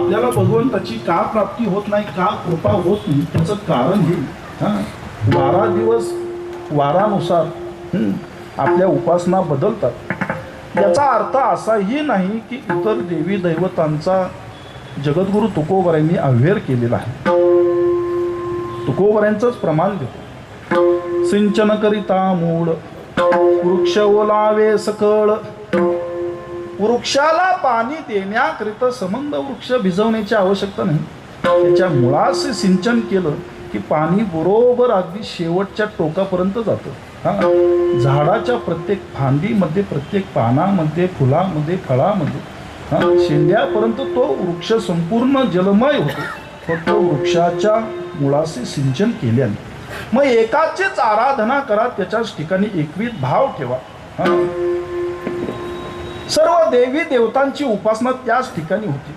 आपल्याला भगवंताची का प्राप्ती होत नाही, का कृपा होत नाही, त्याचं कारण हे 12 दिवस वारानुसार आपल्या उपासना बदलतात। याचा अर्थ असाही नाही की इतर देवी दैवतांचा जगद्गुरु तुकोबरायांनी अव्हेर केलेला आहे। तुकोबरायांचंच प्रमाण देतो। सिंचन करिता मूळ वृक्ष ओलावे सकळ। वृक्षाला पाणी देण्याकरिता संबंध वृक्ष भिजवण्याची आवश्यकता नाही, त्याच्या मुळाशी सिंचन केलं की पाणी बरोबर अगदी शेवटच्या टोकापर्यंत जातं। झाडाच्या प्रत्येक फांदीमध्ये, प्रत्येक पानामध्ये, फुलामध्ये, फळामध्ये, शेंड्यापर्यंत तो वृक्ष संपूर्ण जलमय होतो, फक्त वृक्षाच्या मुळाशी सिंचन केल्याने। मग एकाचीच आराधना करा, त्याच्याच ठिकाणी एकविध भाव ठेवा। सर्व देवी देवतांची उपासना त्याच ठिकाणी होती।